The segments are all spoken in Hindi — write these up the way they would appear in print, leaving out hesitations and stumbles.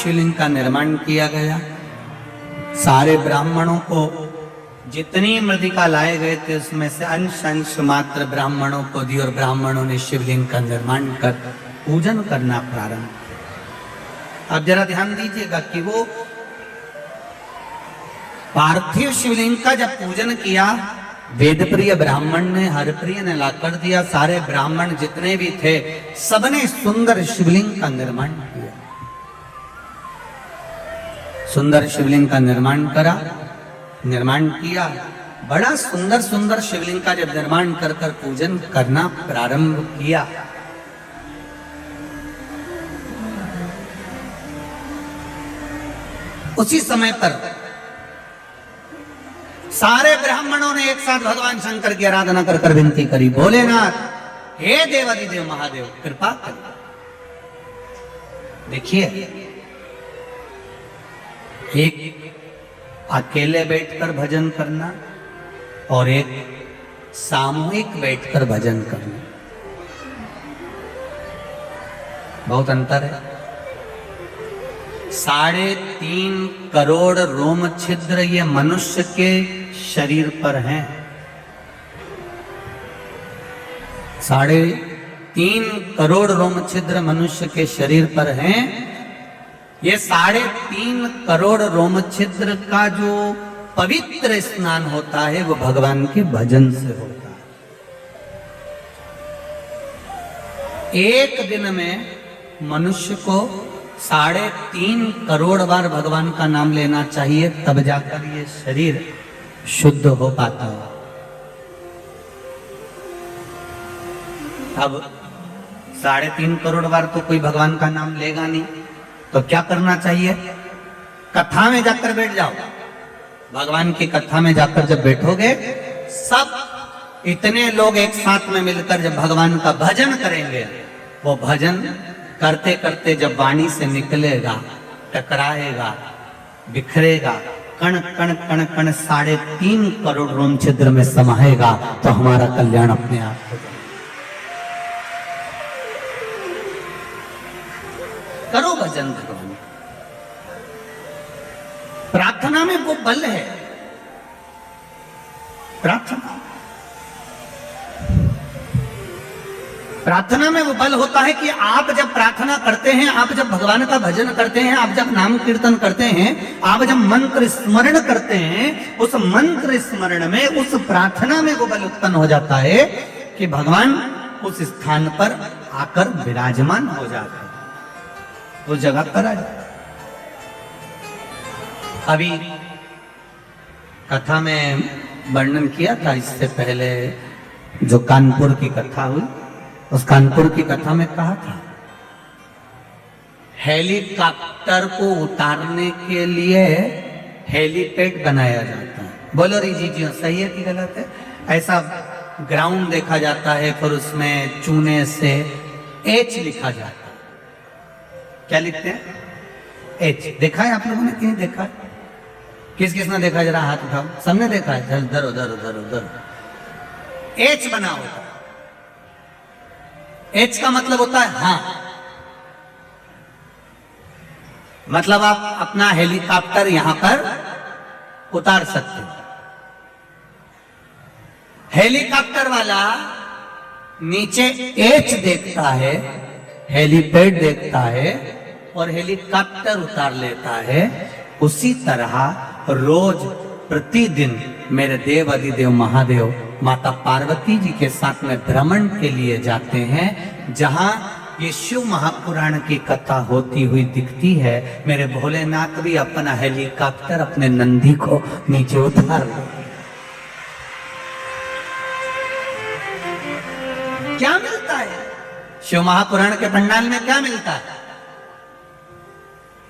शिवलिंग का निर्माण किया गया। सारे ब्राह्मणों को जितनी मृतिका लाए गए थे उसमें से अंश अंश मात्र ब्राह्मणों को दी और ब्राह्मणों ने शिवलिंग का निर्माण कर पूजन करना प्रारंभ किया। अब जरा ध्यान दीजिएगा कि वो पार्थिव शिवलिंग का जब पूजन किया, वेदप्रिय ब्राह्मण ने, हरप्रिय ने लाकर दिया। सारे ब्राह्मण जितने भी थे सबने सुंदर शिवलिंग का निर्माण किया। सुंदर शिवलिंग का निर्माण किया। बड़ा सुंदर सुंदर शिवलिंग का जब निर्माण कर कर पूजन करना प्रारंभ किया, उसी समय पर सारे ब्राह्मणों ने एक साथ भगवान शंकर की आराधना कर कर विनती करी, भोलेनाथ, हे देवादिदेव महादेव, कृपा कर। देखिए, एक अकेले बैठकर भजन करना और एक सामूहिक बैठकर भजन करना, बहुत अंतर है। 3.5 करोड़ रोम छिद्र ये मनुष्य के शरीर पर हैं। 3.5 करोड़ रोम छिद्र मनुष्य के शरीर पर हैं। ये 3.5 करोड़ रोम छिद्र का जो पवित्र स्नान होता है वो भगवान के भजन से होता है। एक दिन में मनुष्य को 3.5 करोड़ बार भगवान का नाम लेना चाहिए, तब जाकर ये शरीर शुद्ध हो पाता है। अब 3.5 करोड़ बार तो कोई भगवान का नाम लेगा नहीं, तो क्या करना चाहिए? कथा में जाकर बैठ जाओ। भगवान की कथा में जाकर जब बैठोगे, सब इतने लोग एक साथ में मिलकर जब भगवान का भजन करेंगे, वो भजन करते करते जब वाणी से निकलेगा, टकराएगा, बिखरेगा, कण कण कण कण 3.5 करोड़ रोम छिद्र में समाएगा, तो हमारा कल्याण अपने आप हो जाएगा। करो भजन भगवान। प्रार्थना में वो बल है। प्रार्थना में वो बल होता है कि आप जब प्रार्थना करते हैं, आप जब भगवान का भजन करते हैं, आप जब नाम कीर्तन करते हैं, आप जब मंत्र स्मरण करते हैं, उस मंत्र स्मरण में, उस प्रार्थना में वो बल उत्पन्न हो जाता है कि भगवान उस स्थान पर आकर विराजमान हो जाते हैं, उस जगह पर आ जाते। अभी कथा में वर्णन किया था इससे पहले, जो कानपुर की कथा हुई, उस कानपुर की कथा में कहा था हेलीकॉप्टर को उतारने के लिए हेलीपैड बनाया जाता है। बोलो रीजी जी, सही है कि गलत है? ऐसा ग्राउंड देखा जाता है, फिर उसमें चूने से एच लिखा जाता है। क्या लिखते हैं? एच। देखा है आप लोगों ने? कहीं देखा है? किस किसने देखा? जरा हाथ उठाओ। सबने देखा है? धरो धरो धरो धरो। एच बना होता है। एच का मतलब होता है हाँ, मतलब आप अपना हेलीकॉप्टर यहां पर उतार सकते हो। हेलीकॉप्टर वाला नीचे एच देखता है, हेलीपैड देखता है और हेलीकॉप्टर उतार लेता है। उसी तरह रोज प्रतिदिन मेरे देव अधिदेव महादेव माता पार्वती जी के साथ में भ्रमण के लिए जाते हैं, जहां ये शिव महापुराण की कथा होती हुई दिखती है। मेरे भोलेनाथ भी अपना हेलीकॉप्टर अपने नंदी को नीचे उतार लेते। क्या मिलता है शिव महापुराण के पंडाल में? क्या मिलता है?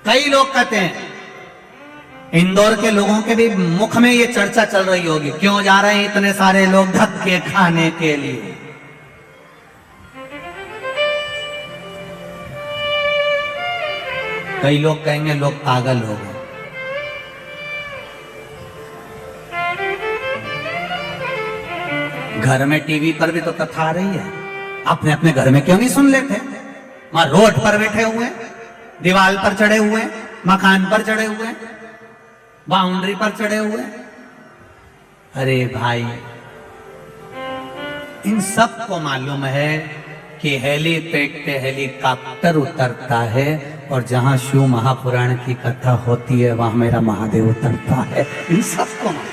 कई लोग कहते हैं, इंदौर के लोगों के भी मुख में ये चर्चा चल रही होगी, क्यों जा रहे हैं इतने सारे लोग धक्के खाने के लिए? कई लोग कहेंगे लोग पागल हो गए। घर में टीवी पर भी तो कथा आ रही है, अपने अपने घर में क्यों नहीं सुन लेते? वहां रोड पर बैठे हुए दीवार पर चढ़े हुए हैं, मकान पर चढ़े हुए हैं, बाउंड्री पर चढ़े हुए हैं। अरे भाई, इन सब को मालूम है कि हेलीपैड पे हेलीकॉप्टर उतरता है और जहां शिव महापुराण की कथा होती है वहां मेरा महादेव उतरता है। इन सब को मालूम।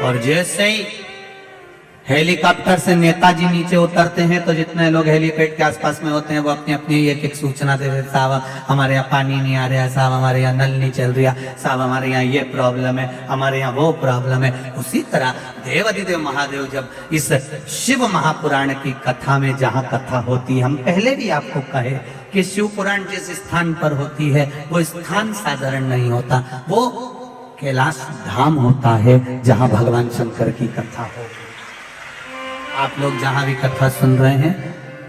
और जैसे ही हेलीकॉप्टर से नेताजी नीचे उतरते हैं तो जितने लोग हेलीपैड के आसपास में होते हैं वो अपनी अपनी एक एक सूचना दे देते, साहब हमारे यहाँ पानी नहीं आ रहा है, साहब हमारे यहाँ नल नहीं चल रहा, साहब हमारे यहाँ ये प्रॉब्लम है, हमारे यहाँ वो प्रॉब्लम है। उसी तरह देवाधिदेव महादेव जब इस शिव महापुराण की कथा में जहाँ कथा होती है, हम पहले भी आपको कहे कि शिव पुराण जिस स्थान पर होती है वो स्थान साधारण नहीं होता, वो कैलाश धाम होता है जहाँ भगवान शंकर की कथा हो। आप लोग जहां भी कथा सुन रहे हैं,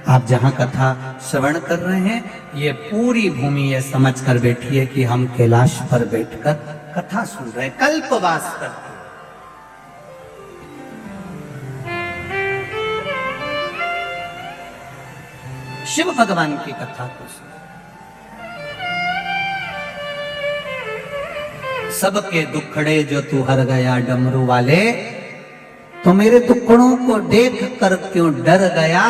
आप जहां कथा श्रवण कर रहे हैं, ये पूरी भूमि ये समझ कर बैठिए कि हम कैलाश पर बैठकर कथा सुन रहे हैं, कल्पवास करते। शिव भगवान की कथा को सुन। सबके दुखड़े जो तू हर गया डमरू वाले, तो मेरे दुखड़ों को देख कर क्यों डर गया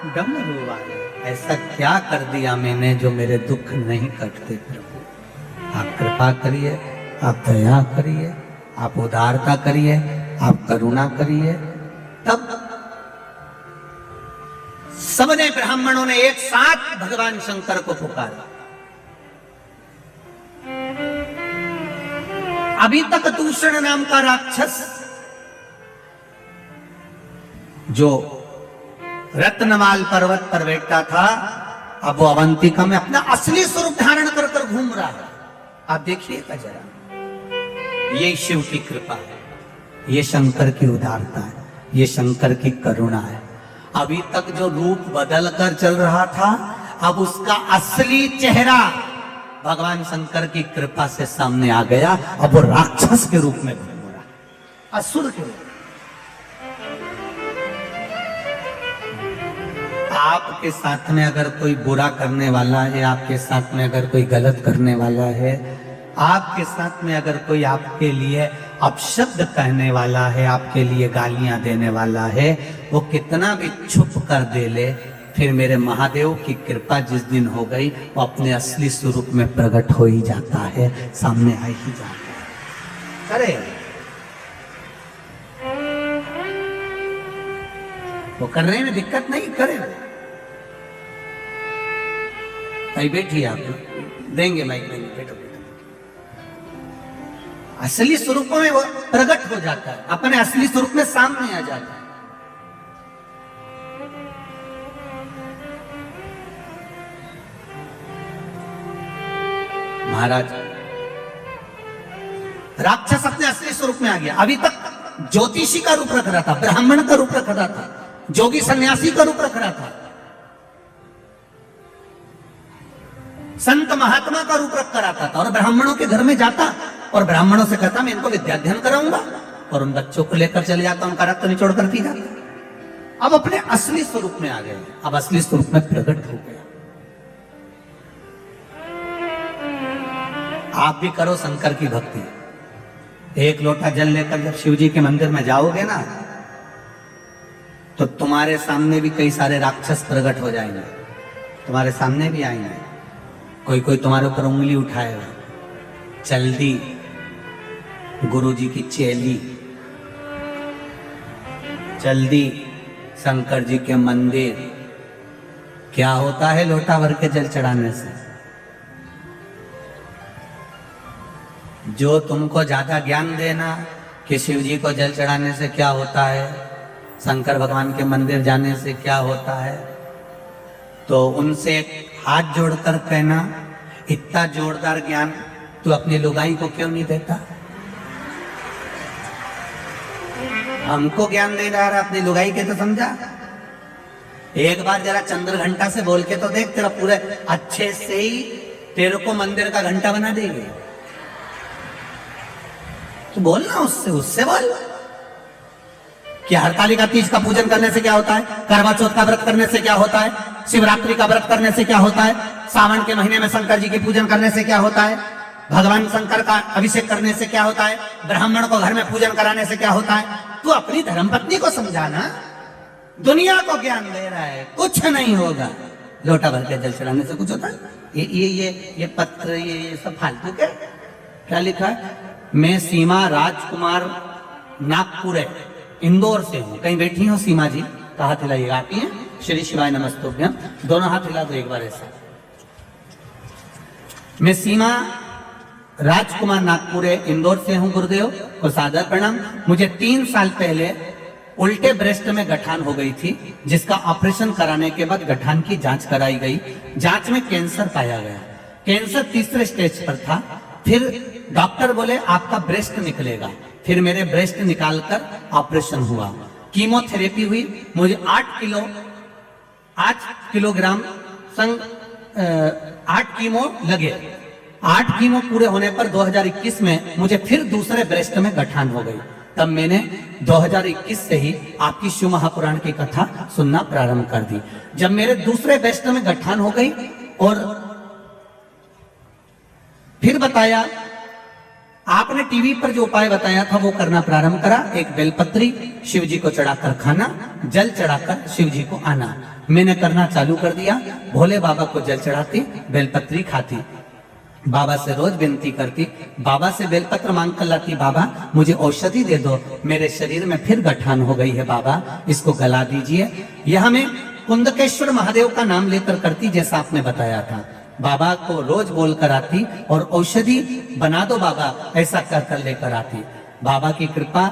डमरू वाले। ऐसा क्या कर दिया मैंने जो मेरे दुख नहीं कटते प्रभु। आप कृपा करिए, आप दया करिए, आप उदारता करिए, आप करुणा करिए। तब सबने ब्राह्मणों ने एक साथ भगवान शंकर को पुकारा। अभी तक दूषण नाम का राक्षस जो रत्नमाल पर्वत पर बैठा था, अब वो अवंतिका में अपना असली स्वरूप धारण कर कर घूम रहा है। आप देखिएगा जरा, ये शिव की कृपा है, ये शंकर की उदारता है, ये शंकर की करुणा है। अभी तक जो रूप बदल कर चल रहा था, अब उसका असली चेहरा भगवान शंकर की कृपा से सामने आ गया। अब वो राक्षस के रूप में घूम रहा, असुर के रूप। आपके साथ में अगर कोई बुरा करने वाला है, आपके साथ में अगर कोई गलत करने वाला है, आपके साथ में अगर कोई आपके लिए अपशब्द कहने वाला है, आपके लिए गालियां देने वाला है, वो कितना भी छुप कर दे ले, फिर मेरे महादेव की कृपा जिस दिन हो गई, वो अपने असली स्वरूप में प्रकट हो ही जाता है, सामने आ ही जाता है। अरे वो करने में दिक्कत नहीं, करे भाई, बैठिए, आप देंगे माइक, देंगे, बैठो बैठो। असली स्वरूपों में वो प्रकट हो जाता है, अपने असली स्वरूप में सामने आ जाता है। महाराज, राक्षस अपने असली स्वरूप में आ गया। अभी तक ज्योतिषी का रूप रख रहा था, ब्राह्मण का रूप रख रहा था, जोगी सन्यासी का रूप रख रहा था, संत महात्मा का रूप रख कर आता था, और ब्राह्मणों के घर में जाता और ब्राह्मणों से कहता मैं इनको विद्याध्ययन कराऊंगा, और उन बच्चों को लेकर चले जाता, उनका रक्त निचोड़ कर पी जाता। अब अपने असली स्वरूप में आ गए, अब असली स्वरूप में प्रकट हो गया। आप भी करो शंकर की भक्ति। एक लोटा जल लेकर जब शिव जी के मंदिर में जाओगे ना, तो तुम्हारे सामने भी कई सारे राक्षस प्रकट हो जाएंगे, तुम्हारे सामने भी आएंगे। कोई कोई तुम्हारे ऊपर उंगली उठाएगा, चल्दी गुरुजी की चेली, जल्दी शंकर जी के मंदिर। क्या होता है लोटा भर के जल चढ़ाने से? जो तुमको ज्यादा ज्ञान देना कि शिव जी को जल चढ़ाने से क्या होता है, शंकर भगवान के मंदिर जाने से क्या होता है, तो उनसे हाथ जोड़कर कहना, इतना जोरदार ज्ञान तू अपनी लुगाई को क्यों नहीं देता? हमको ज्ञान दे रहा है, अपनी लुगाई के तो समझा। एक बार जरा चंद्र घंटा से बोल के तो देख, तेरा पूरे अच्छे से ही तेरे को मंदिर का घंटा बना देगी। तो बोलना उससे बोल। कि हरतालिका तीज का पूजन करने से क्या होता है, करवा चौथ का व्रत करने से क्या होता है, शिवरात्रि का व्रत करने से क्या होता है, सावन के महीने में शंकर जी की पूजन करने से क्या होता है, भगवान शंकर का अभिषेक करने से क्या होता है, ब्राह्मण को घर में पूजन कराने से क्या होता है। तू अपनी धर्मपत्नी को समझाना, दुनिया को ज्ञान दे रहा है, कुछ नहीं होगा। लोटा भर के जल चढ़ाने से कुछ होता है? ये पत्र ये सब फालतू के। क्या लिखा है? मैं सीमा राजकुमार नागपुर है, इंदौर से हूं। कहीं बैठी हो सीमा जी? तो हाथ हिलाइए। आती है? श्री शिवाय नमस्तुभ्यम। दोनों हाथ हिला दो एक बार ऐसा। मैं सीमा राजकुमार नागपुर है, इंदौर से हूं। गुरुदेव को सादर प्रणाम। मुझे 3 साल पहले उल्टे ब्रेस्ट में गठान हो गई थी, जिसका ऑपरेशन कराने के बाद गठान की जांच कराई गई। जांच में कैंसर पाया गया। कैंसर 3रे स्टेज पर था। फिर डॉक्टर बोले आपका ब्रेस्ट निकलेगा। फिर मेरे ब्रेस्ट निकालकर ऑपरेशन हुआ। कीमोथेरेपी हुई। मुझे 8 किलोग्राम संग 8 कीमो लगे। 8 कीमो पूरे होने पर 2021 में मुझे फिर दूसरे ब्रेस्ट में गठान हो गई। तब मैंने 2021 से ही आपकी शिव महापुराण की कथा सुनना प्रारंभ कर दी। जब मेरे दूसरे ब्रेस्ट में गठान हो गई और फिर बताया, आपने टीवी पर जो उपाय बताया था वो करना प्रारंभ करा। एक बेलपत्री शिव जी को चढ़ाकर खाना, जल चढ़ाकर शिव जी को आना। मैंने करना चालू कर दिया। भोले बाबा को जल चढ़ाती, बेलपत्री खाती, बाबा से रोज विनती करती, बाबा से बेलपत्र मांग कर लाती, बाबा मुझे औषधि दे दो, मेरे शरीर में फिर गठान हो गई है, बाबा इसको गला दीजिए। यह मैं कुंदकेश्वर महादेव का नाम लेकर करती, जैसा आपने बताया था। बाबा को रोज बोल कर आती और औषधि बना दो बाबा, ऐसा कहकर लेकर आती। बाबा की कृपा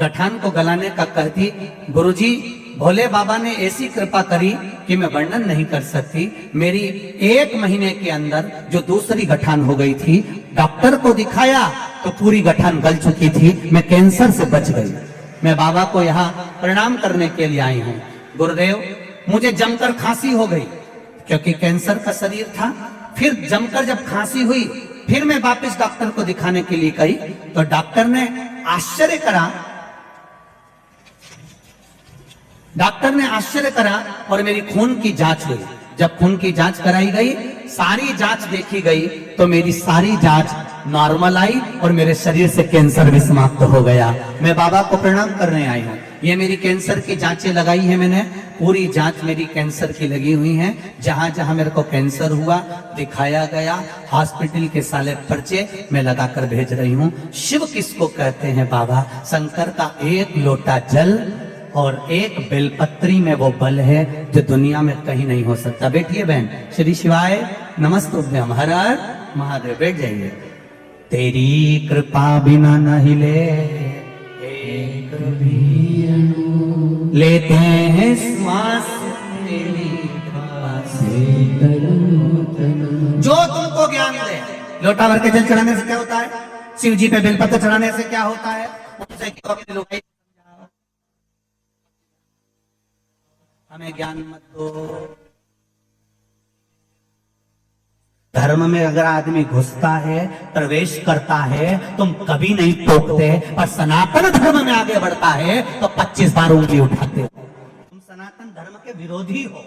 गठान को गलाने का कहती। गुरुजी भोले बाबा ने ऐसी कृपा करी कि मैं वर्णन नहीं कर सकती। मेरी 1 महीने के अंदर जो दूसरी गठान हो गई थी, डॉक्टर को दिखाया तो पूरी गठान गल चुकी थी। मैं कैंसर से बच गई। मैं बाबा को यहाँ प्रणाम करने के लिए आई हूँ। गुरुदेव मुझे जमकर खांसी हो गई क्योंकि कैंसर का शरीर था। फिर जमकर जब खांसी हुई, फिर मैं वापस डॉक्टर को दिखाने के लिए गई तो डॉक्टर ने आश्चर्य करा और मेरी खून की जांच हुई। जब खून की जांच कराई गई, सारी जांच देखी गई तो मेरी सारी जांच नॉर्मल आई और मेरे शरीर से कैंसर भी समाप्त हो गया। मैं बाबा को प्रणाम करने आई हूँ। ये मेरी कैंसर की जांचें लगाई है मैंने, पूरी जांच मेरी कैंसर की लगी हुई है। जहां जहां मेरे को कैंसर हुआ दिखाया गया, हॉस्पिटल के साले पर्चे मैं लगाकर भेज रही हूँ। शिव किसको कहते हैं बाबा? शंकर का 1 लोटा जल और 1 बेलपत्री में वो बल है जो दुनिया में कहीं नहीं हो सकता। बैठिए बहन। श्री शिवाय नमस्तुभ्यम। हर हर महादेव। बैठ जाइए। तेरी कृपा बिना न हिले एक भी लेते हैं श्वास तेरी कृपा से। जो तुमको ज्ञान दे। लोटा भर के जल चढ़ाने से क्या होता है? शिव जी पे बेलपत्र चढ़ाने से क्या होता है? उनसे हमें ज्ञान मत दो। धर्म में अगर आदमी घुसता है, प्रवेश करता है, तुम कभी नहीं टोकते, और सनातन धर्म में आगे बढ़ता है तो 25 बार उंगली उठाते हो। तुम सनातन धर्म के विरोधी हो।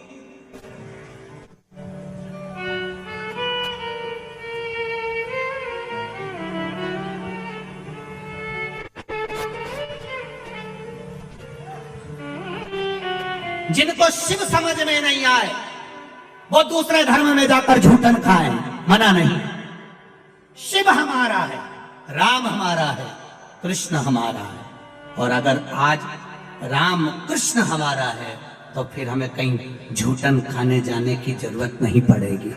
जिनको शिव समझ में नहीं आए वो दूसरे धर्म में जाकर झूठन खाए, मना नहीं। शिव हमारा है, राम हमारा है, कृष्ण हमारा है। और अगर आज राम कृष्ण हमारा है तो फिर हमें कहीं झूठन खाने जाने की जरूरत नहीं पड़ेगी।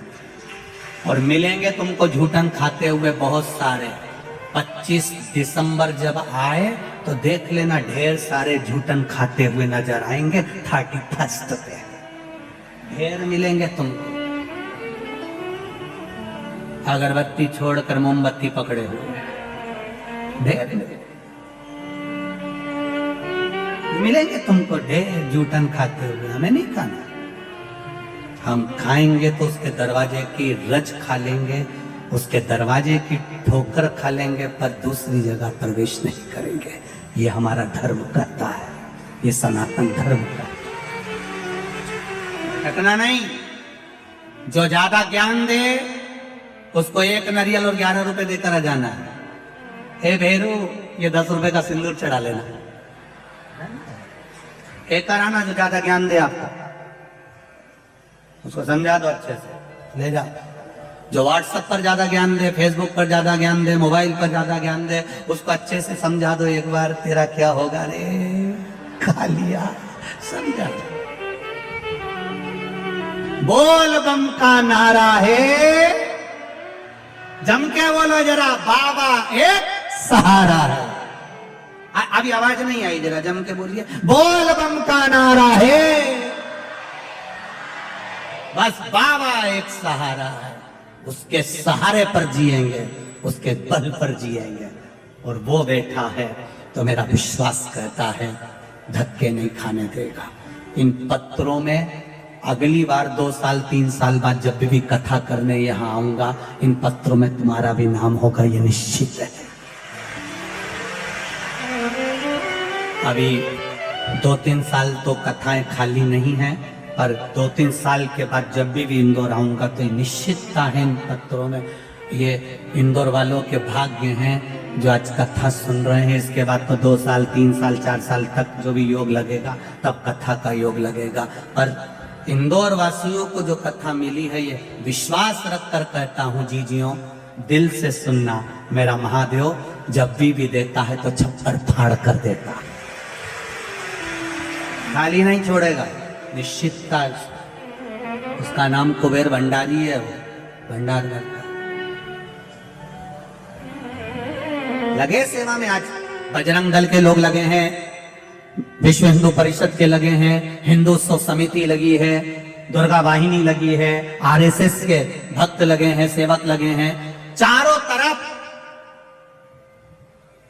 और मिलेंगे तुमको झूठन खाते हुए बहुत सारे। 25 दिसंबर जब आए तो देख लेना, ढेर सारे झूठन खाते हुए नजर आएंगे। 31 पे ढेर मिलेंगे तुमको। अगरबत्ती छोड़कर मोमबत्ती पकड़े हुए ढेर मिलेंगे तुमको। ढेर झूठन खाते हुए हमें नहीं खाना। हम खाएंगे तो उसके दरवाजे की रज खा लेंगे, उसके दरवाजे की ठोकर खा लेंगे, पर दूसरी जगह प्रवेश नहीं करेंगे। ये हमारा धर्म कहता है। ये सनातन धर्म का घटना नहीं। जो ज्यादा ज्ञान दे उसको 1 नारियल और 11 रुपए देकर आ जाना है। हे भेरू, ये 10 रुपए का सिंदूर चढ़ा लेना। एक आना जो ज्यादा ज्ञान दे आपको, उसको समझा दो अच्छे से, ले जाओ। जो व्हाट्सएप पर ज्यादा ज्ञान दे, फेसबुक पर ज्यादा ज्ञान दे, मोबाइल पर ज्यादा ज्ञान दे, उसको अच्छे से समझा दो एक बार, तेरा क्या होगा रे, खा लिया। समझा दो। बोल बम का नारा है, जम के बोलो जरा, बाबा एक सहारा है। अभी आवाज नहीं आई, जरा जम के बोलिए, बोल बम का नारा है, बस बाबा एक सहारा है। उसके सहारे पर जिएंगे, उसके बल पर जिएंगे। और वो बैठा है तो मेरा विश्वास कहता है धक्के नहीं खाने देगा। इन पत्रों में अगली बार 2 साल 3 साल बाद जब भी कथा करने यहाँ आऊंगा, इन पत्रों में तुम्हारा भी नाम होगा, ये निश्चित है। अभी 2-3 साल तो कथाएं खाली नहीं है, पर 2-3 साल के बाद जब भी इंदौर आऊंगा तो निश्चितता है इन पत्रों में। ये इंदौर वालों के भाग्य हैं जो आज कथा सुन रहे हैं। इसके बाद तो 2 साल 3 साल 4 साल तक जो भी योग लगेगा तब कथा का योग लगेगा। पर इंदौर वासियों को जो कथा मिली है, ये विश्वास रखकर कहता हूँ जीजियों, दिल से सुनना। मेरा महादेव जब भी देता है तो छप्पर फाड़ कर देता, खाली नहीं छोड़ेगा, निश्चितता। उसका नाम कुबेर भंडारी है, वो भंडार करता। लगे सेवा में, आज बजरंग दल के लोग लगे हैं, विश्व हिंदू परिषद के लगे हैं, हिंदुत्व समिति लगी है, दुर्गा वाहिनी लगी है, आरएसएस के भक्त लगे हैं, सेवक लगे हैं। चारों तरफ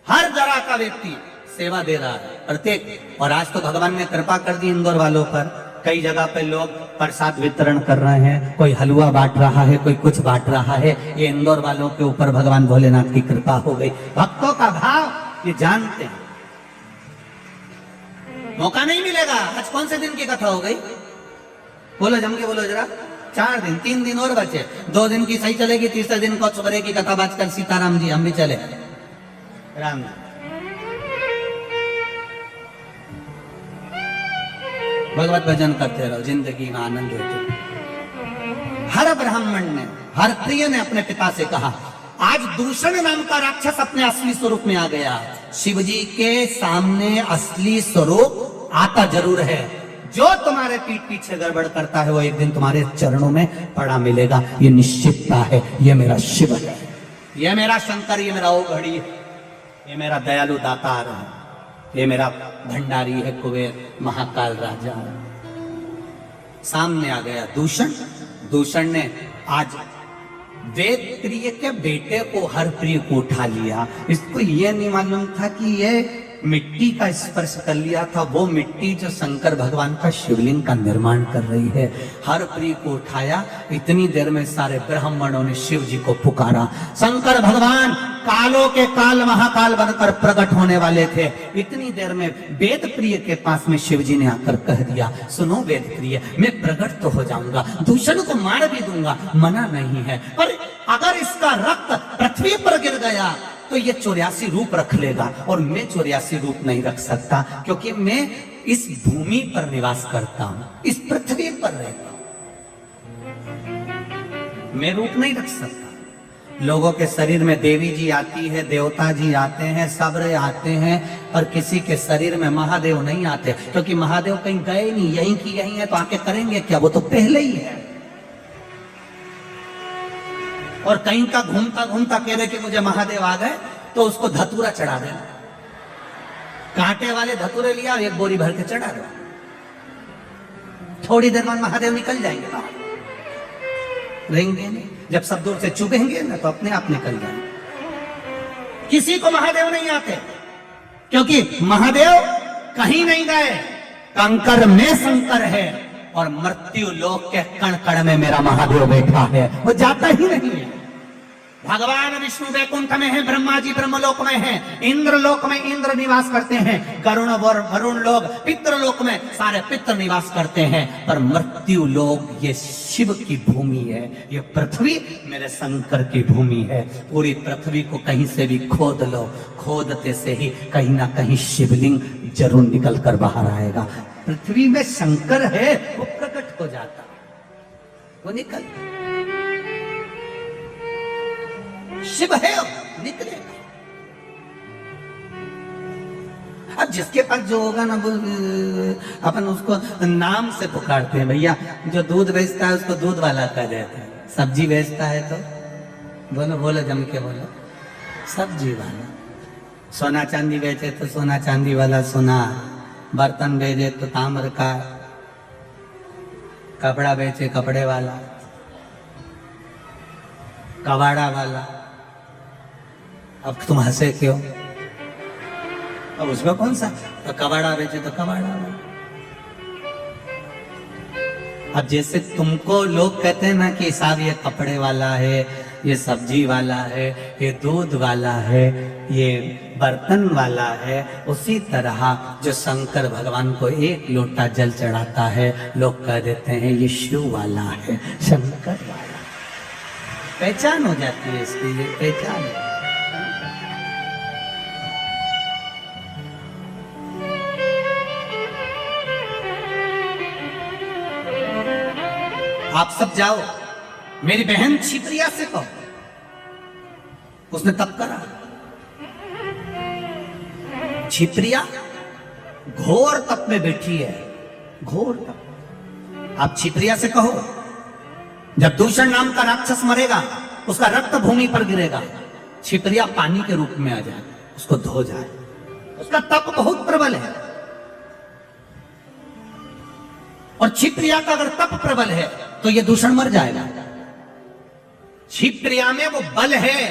हर जगह का व्यक्ति सेवा दे रहा है, प्रत्येक। और आज तो भगवान ने कृपा कर दी इंदौर वालों पर, कई जगह पे लोग प्रसाद वितरण कर रहे हैं, कोई हलवा बांट रहा है, कोई कुछ बांट रहा है। ये इंदौर वालों के ऊपर भगवान भोलेनाथ की कृपा हो गई। भक्तों का भाव ये जानते हैं, मौका नहीं मिलेगा। आज कौन से दिन की कथा हो गई, बोलो जम के बोलो जरा। 4 दिन, 3 दिन और बचे। 2 दिन की सही चलेगी, तीसरे दिन को सुबह की कथा बाजकर सीताराम जी हम भी चले राम। भगवत भजन करते रहो, जिंदगी में आनंद होते। हर ब्राह्मण ने, हर प्रिय ने अपने पिता से कहा, आज दूषण नाम का राक्षस अपने असली स्वरूप में आ गया। शिव जी के सामने असली स्वरूप आता जरूर है। जो तुम्हारे पीठ पीछे गड़बड़ करता है वो एक दिन तुम्हारे चरणों में पड़ा मिलेगा, ये निश्चितता है। ये मेरा शिव है, ये मेरा शंकर, ये मेरा ओघड़ी है, ये मेरा दयालु दातार है, ये मेरा भंडारी है, कुबेर महाकाल राजा। सामने आ गया दूषण। दूषण ने आज वेद प्रिय के बेटे को, हर प्रिय को उठा लिया। इसको ये नहीं मालूम था कि ये मिट्टी का स्पर्श कर लिया था, वो मिट्टी जो शंकर भगवान का शिवलिंग का निर्माण कर रही है। हर प्रिय को उठाया। इतनी देर में सारे ब्राह्मणों ने शिव जी को पुकारा। शंकर भगवान कालों के काल महाकाल बनकर प्रकट होने वाले थे। इतनी देर में वेद प्रिय के पास में शिव जी ने आकर कह दिया, सुनो वेद प्रिय, मैं प्रकट तो हो जाऊंगा, दूषण को मार भी दूंगा, मना नहीं है, पर अगर इसका रक्त पृथ्वी पर गिर गया तो ये 84 रूप रख लेगा, और मैं 84 रूप नहीं रख सकता, क्योंकि मैं इस भूमि पर निवास करता हूं, इस पृथ्वी पर रहता हूं, मैं रूप नहीं रख सकता। लोगों के शरीर में देवी जी आती है, देवता जी आते हैं, सब्र आते हैं, और किसी के शरीर में महादेव नहीं आते, क्योंकि महादेव कहीं गए नहीं, यहीं की यहीं है, तो आके करेंगे क्या, वो तो पहले ही है। और कहीं का घूमता घूमता कह रहे कि मुझे महादेव आ गए, तो उसको धतूरा चढ़ा देना, कांटे वाले धतूरे लिया और 1 बोरी भर के चढ़ा दो। थोड़ी देर बाद महादेव निकल जाएंगे बाहर, रहेंगे नहीं। जब सब दूर से चुभेंगे ना तो अपने आप निकल जाएंगे। किसी को महादेव नहीं आते, क्योंकि महादेव कहीं नहीं गए, कंकर में शंकर है, और मृत्यु लोक के कण कण में मेरा महादेव बैठा है, वो जाता ही नहीं है। भगवान विष्णु वैकुंठ में है, ब्रह्मा जी ब्रह्मलोक में है, इंद्र लोक में इंद्र निवास करते हैं, गरुण और वरुण लोग पितृलोक में सारे पितृ निवास करते हैं, पर मृत्यु लोक ये शिव की भूमि है, ये पृथ्वी मेरे शंकर की भूमि है। पूरी पृथ्वी को कहीं से भी खोद लो, खोदते से ही कहीं ना कहीं शिवलिंग जरूर निकल कर बाहर आएगा। पृथ्वी में शंकर है, वो प्रकट हो जाता, वो निकल, शिव है निकलेगा। अब जिसके पास जो होगा ना वो अपन उसको नाम से पुकारते हैं। भैया जो दूध बेचता है उसको दूध वाला कह देते हैं, सब्जी बेचता है तो बोलो बोलो जम के बोलो, सब्जी वाला। सोना चांदी बेचे तो सोना चांदी वाला सोना, बर्तन बेचे तो ताम्र का, कपड़ा बेचे कपड़े वाला, कबाड़ा वाला। अब तुम हंसे क्यों? अब उसमें कौन सा, तो कबाड़ा बेचे तो कबाड़ा वाला। अब जैसे तुमको लोग कहते हैं ना कि साहब ये कपड़े वाला है, ये सब्जी वाला है, ये दूध वाला है, ये बर्तन वाला है, उसी तरह जो शंकर भगवान को एक लोटा जल चढ़ाता है लोग कह देते हैं ये शिव वाला है, शंकर वाला। पहचान हो जाती है इसकी, ये पहचान है। आप सब जाओ मेरी बहन छिप्रिया से कहो, उसने तप करा। छिप्रिया घोर तप में बैठी है, घोर तप। आप छिप्रिया से कहो जब दूषण नाम का राक्षस मरेगा, उसका रक्त भूमि पर गिरेगा, छिप्रिया पानी के रूप में आ जाए, उसको धो जाए। उसका तप बहुत प्रबल है, और छिप्रिया का अगर तप प्रबल है तो ये दूषण मर जाएगा। छिप्रिया में वो बल है।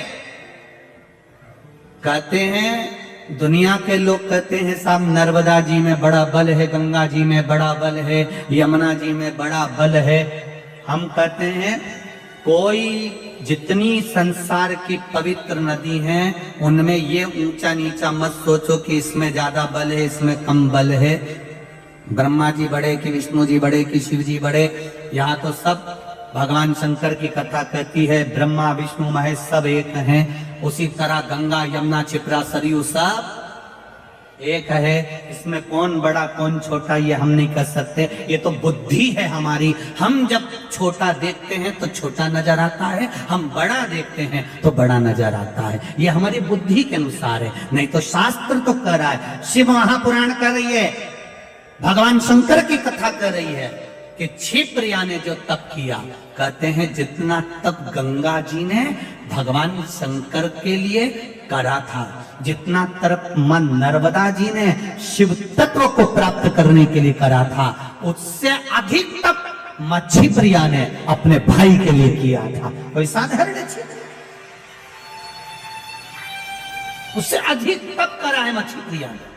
कहते हैं दुनिया के लोग कहते हैं साहब नर्मदा जी में बड़ा बल है, गंगा जी में बड़ा बल है, यमुना जी में बड़ा बल है। हम कहते हैं कोई जितनी संसार की पवित्र नदी हैं उनमें ये ऊंचा नीचा मत सोचो कि इसमें ज्यादा बल है, इसमें कम बल है। ब्रह्मा जी बड़े कि विष्णु जी बड़े कि शिव जी बड़े, यहाँ तो सब भगवान शंकर की कथा कहती है, ब्रह्मा विष्णु महेश सब एक हैं। उसी तरह गंगा यमुना छिप्रा सरयू सब एक है। इसमें कौन बड़ा कौन छोटा ये हम नहीं कह सकते, ये तो बुद्धि है हमारी। हम जब छोटा देखते हैं तो छोटा नजर आता है, हम बड़ा देखते हैं तो बड़ा नजर आता है। ये हमारी बुद्धि के अनुसार है, नहीं तो शास्त्र तो कह रहा है, शिव महापुराण कर रही है, भगवान शंकर की कथा कर रही है कि छिप्रिया ने जो तप किया, कहते हैं जितना तप गंगा जी ने भगवान शंकर के लिए करा था, जितना तप मां नर्मदा जी ने शिव तत्व को प्राप्त करने के लिए करा था, उससे अधिक तप मां छिप्रिया ने अपने भाई के लिए किया था। कोई साधारण उससे अधिक तप करा है मां छिप्रिया ने।